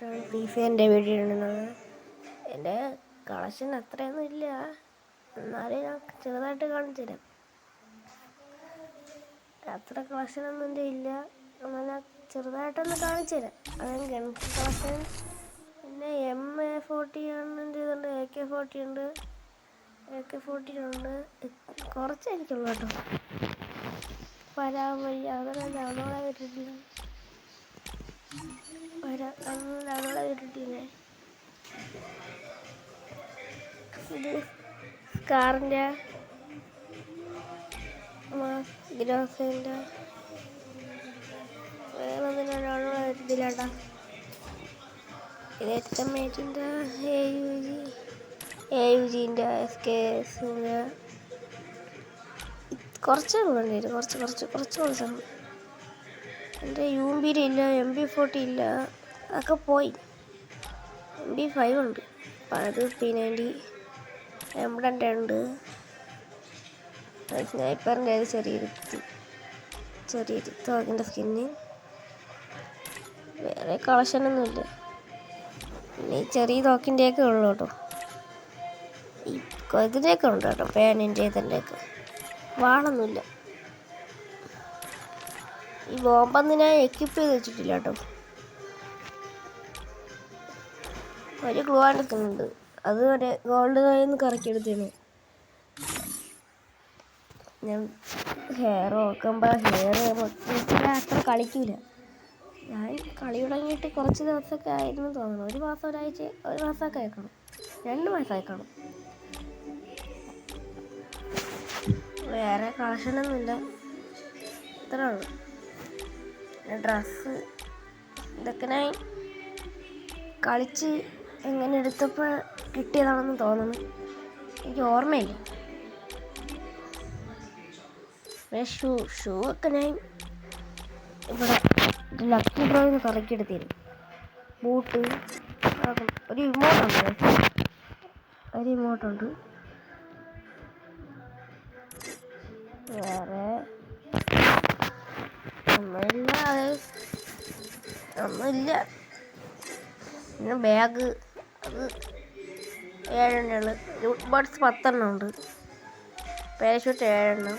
ആദ്യമായിട്ടാണ് free ഫയറിൻ്റെ video ഇടുന്നത്. എൻ്റെ കളക്ഷൻ അത്രയൊന്നും ഇല്ല, എന്നാലും ഞാൻ ചെറുതായിട്ട് കാണിച്ചു തരാം. അത്ര കളക്ഷനൊന്നും എൻ്റെ ഇല്ല, എന്നാൽ ഞാൻ ചെറുതായിട്ടൊന്ന് കാണിച്ചു തരാം. അത് ഗൺസ് കളക്ഷൻ പിന്നെ MA40 ആണ് ചെയ്തുകൊണ്ട് AK40 ഉണ്ട്, AK40 ഉണ്ട്. കുറച്ച് എനിക്കുള്ളൂ കേട്ടോ. വരാൻ വഴി അതൊക്കെ ഡൗൺലോഡ് ചെയ്തിട്ടില്ല. ഡൗൺലോഡ് ചെയ്തിട്ടില്ലേ? ഇത് സ്കാറിൻ്റെ ഗ്രോസിൻ്റെ വേറെ ഒന്നിനും ഡൗൺലോഡ് ചെയ്തിട്ടില്ല കേട്ടോ. ഇത് എത്തമേറ്റിൻ്റെ AUGൻ്റെ SKSൻ്റെ കുറച്ച് കുറച്ചാണ്. എൻ്റെ UMP ഇല്ല, MP40 ഇല്ല, അതൊക്കെ പോയി. MP5 ഉണ്ട്, അത് P90 M2 ഉണ്ട്. സ്നൈപ്പറിൻ്റെ ചെറിയൊരു തോക്കിൻ്റെ സ്കിന്ന്. വേറെ കളക്ഷനൊന്നുമില്ല. പിന്നെ ഈ ചെറിയ തോക്കിൻ്റെയൊക്കെ ഉള്ളു കേട്ടോ. ഈ ഇതിൻ്റെയൊക്കെ ഉണ്ട് കേട്ടോ, പേനിൻ്റെ ഇതിൻ്റെയൊക്കെ. വാളൊന്നുമില്ല. ഈ ബോംബൊന്നും ഞാൻ എക്വിപ്പ് ചെയ്ത് വെച്ചിട്ടില്ല കേട്ടോ. ഒരു ഗ്ലൂ എടുക്കുന്നുണ്ട്, അത് ഒരു ഗോൾഡ് കോയിന്ന് കറക്കിയെടുത്തേന്. ഞാൻ ഹെയർ നോക്കുമ്പോൾ അത്ര കളിക്കൂല. ഞാൻ കളി തുടങ്ങിയിട്ട് കുറച്ച് ദിവസമൊക്കെ ആയിരുന്നു തോന്നുന്നു. ഒരു മാസമൊക്കെ ആയിക്കണം, 2 മാസം ആയിക്കണം. വേറെ കളക്ഷനൊന്നുമില്ല, ഇത്രേ ഉള്ളൂ. ഡ്രസ്സ് ഇതൊക്കെ ഞാൻ കളിച്ച് എങ്ങനെ എടുത്തപ്പോൾ കിട്ടിയതാണെന്ന് തോന്നുന്നു, എനിക്ക് ഓർമ്മയില്ല. ഷൂ ഒക്കെ ഞാൻ ഇവിടെ ലക്കി ഡ്രോയിൽ നിന്ന് കറക്കിയെടുത്തിരുന്നു. ബൂട്ട് ഒരു ഇമോട്ടുണ്ട്. വേറെ ഒന്നുമില്ല. പിന്നെ ബാഗ് അത് 7 എണ്ണമുള്ളു. ലൂട്ട് ബോക്സ് 10 ഉണ്ട്. പാരഷൂട്ട് 7.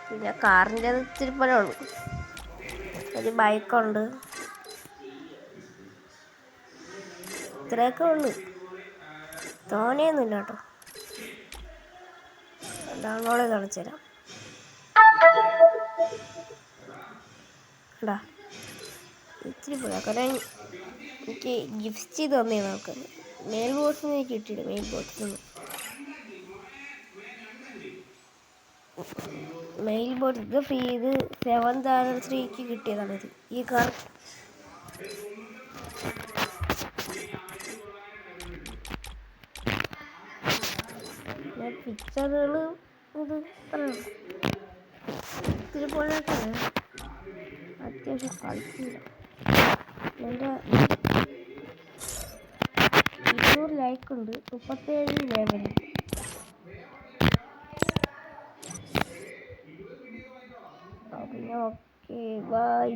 പിന്നെ കാറിൻ്റെ ഇത്തിരി പോലെ ഉള്ളു. ഒരു ബൈക്കുണ്ട്. ഇത്രയൊക്കെ ഉള്ളു, തോനെയൊന്നുമില്ല കേട്ടോ. ഡൗൺലോഡ് ചെയ്ത് കാണിച്ചു തരാം. കേട്ടാ, ഇത്തിരി പോലെ കാരണം എനിക്ക് ഗിഫ്റ്റ് ചെയ്ത് തന്നേ നമുക്ക്. മെയിൽ ബോക്സിൽ നിന്ന് കിട്ടിയില്ല. മെയിൽ ബോക്സ് 7th anniversary-ക്ക് കിട്ടിയതാണിത്, ഈ കാർ. പിക്ചറുകൾ ഇത് ഇത്തിരി പോലെ അത്യാവശ്യം കളിക്കില്ല. എൻ്റെ 200 ലൈക്കുണ്ട്, 37 ലെവലിൽ. പിന്നെ ഓക്കെ, ബൈ.